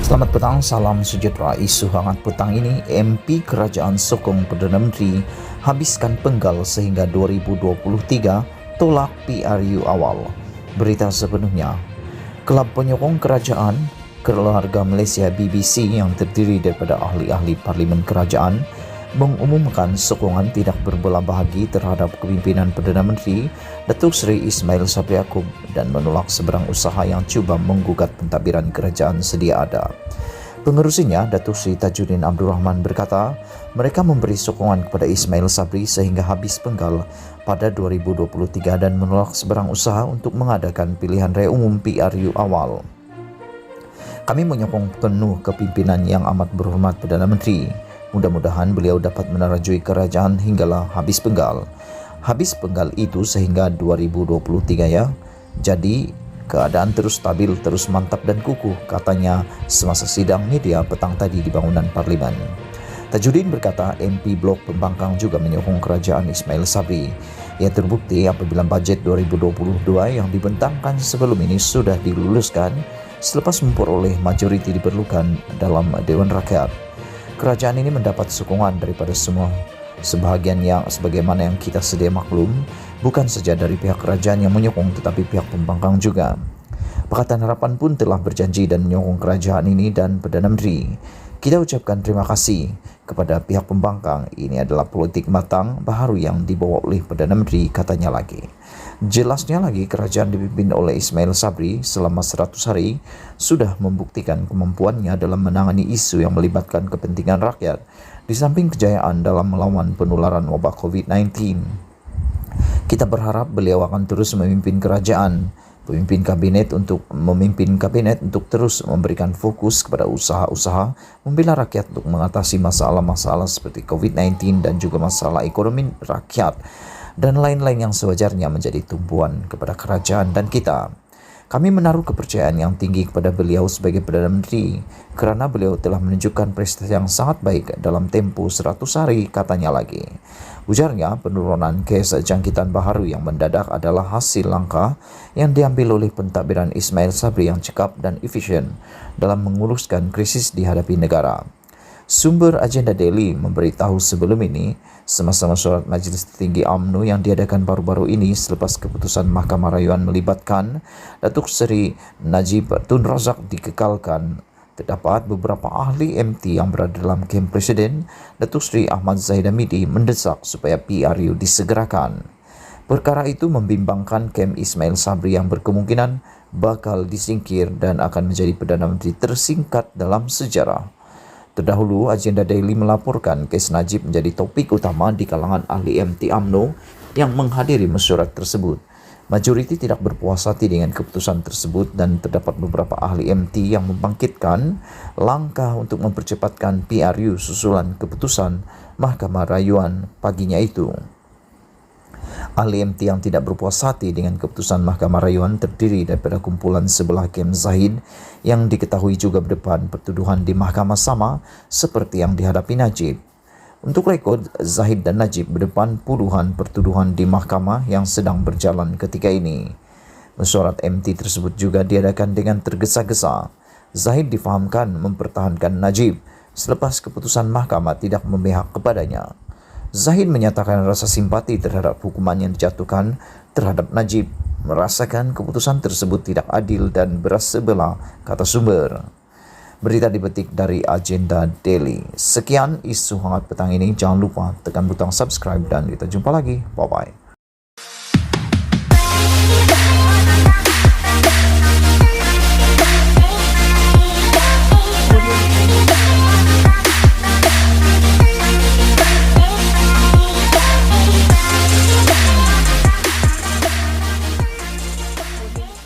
Selamat petang, salam sejahtera. Isu hangat petang ini, MP Kerajaan sokong Perdana Menteri habiskan penggal sehingga 2023 tolak PRU awal. Berita sepenuhnya, Kelab Penyokong Kerajaan Keluarga Malaysia BBC yang terdiri daripada ahli-ahli Parlimen Kerajaan mengumumkan sokongan tidak berbelah bahagi terhadap kepimpinan Perdana Menteri Datuk Seri Ismail Sabri Yaakob dan menolak seberang usaha yang cuba menggugat pentadbiran kerajaan sedia ada. Pengerusinya, Datuk Seri Tajuddin Abdul Rahman berkata, mereka memberi sokongan kepada Ismail Sabri sehingga habis penggal pada 2023 dan menolak seberang usaha untuk mengadakan pilihan raya umum PRU awal. Kami menyokong penuh kepimpinan yang amat berhormat Perdana Menteri. Mudah-mudahan beliau dapat menerajui kerajaan hinggalah habis penggal. Habis penggal itu sehingga 2023 ya. Jadi keadaan terus stabil, terus mantap dan kukuh, katanya semasa sidang media petang tadi di bangunan Parlimen. Tajuddin berkata MP Blok Pembangkang juga menyokong kerajaan Ismail Sabri. Ia terbukti apabila bajet 2022 yang dibentangkan sebelum ini sudah diluluskan selepas memperoleh majoriti diperlukan dalam Dewan Rakyat. Kerajaan ini mendapat sokongan daripada semua sebahagian yang sebagaimana yang kita sedia maklum, bukan saja dari pihak kerajaan yang menyokong tetapi pihak pembangkang juga. Pakatan Harapan pun telah berjanji dan menyokong kerajaan ini dan Perdana Menteri. Kita ucapkan terima kasih kepada pihak pembangkang. Ini adalah politik matang baharu yang dibawa oleh Perdana Menteri, katanya lagi. Jelasnya lagi, kerajaan dipimpin oleh Ismail Sabri selama 100 hari sudah membuktikan kemampuannya dalam menangani isu yang melibatkan kepentingan rakyat, di samping kejayaan dalam melawan penularan wabak COVID-19. Kita berharap beliau akan terus memimpin kabinet untuk terus memberikan fokus kepada usaha-usaha membela rakyat untuk mengatasi masalah-masalah seperti COVID-19 dan juga masalah ekonomi rakyat dan lain-lain yang sewajarnya menjadi tumpuan kepada kerajaan dan kita. Kami menaruh kepercayaan yang tinggi kepada beliau sebagai Perdana Menteri kerana beliau telah menunjukkan prestasi yang sangat baik dalam tempoh 100 hari, katanya lagi. Ujarnya, penurunan kes jangkitan baharu yang mendadak adalah hasil langkah yang diambil oleh pentadbiran Ismail Sabri yang cekap dan efisien dalam menguruskan krisis dihadapi negara. Sumber agenda Daily memberitahu sebelum ini, semasa mesyuarat Majlis Tertinggi UMNO yang diadakan baru-baru ini selepas keputusan Mahkamah Rayuan melibatkan Datuk Seri Najib Tun Razak dikekalkan, terdapat beberapa ahli MT yang berada dalam kem Presiden Datuk Seri Ahmad Zahid Hamidi mendesak supaya PRU disegerakan. Perkara itu membimbangkan kem Ismail Sabri yang berkemungkinan bakal disingkir dan akan menjadi Perdana Menteri tersingkat dalam sejarah. Terdahulu, agenda Daily melaporkan kes Najib menjadi topik utama di kalangan ahli MT UMNO yang menghadiri mesyuarat tersebut. Majoriti tidak berpuas hati dengan keputusan tersebut dan terdapat beberapa ahli MT yang membangkitkan langkah untuk mempercepatkan PRU susulan keputusan Mahkamah Rayuan paginya itu. Ahli MT yang tidak berpuas hati dengan keputusan Mahkamah Rayuan terdiri daripada kumpulan sebelah kem Zahid yang diketahui juga berdepan pertuduhan di mahkamah sama seperti yang dihadapi Najib. Untuk rekod, Zahid dan Najib berdepan puluhan pertuduhan di mahkamah yang sedang berjalan ketika ini. Mesyuarat MT tersebut juga diadakan dengan tergesa-gesa. Zahid difahamkan mempertahankan Najib selepas keputusan mahkamah tidak memihak kepadanya. Zahid menyatakan rasa simpati terhadap hukuman yang dijatuhkan terhadap Najib, merasakan keputusan tersebut tidak adil dan beras sebelah, kata sumber. Berita dipetik dari Agenda Daily. Sekian isu hangat petang ini. Jangan lupa tekan butang subscribe dan kita jumpa lagi. Bye-bye.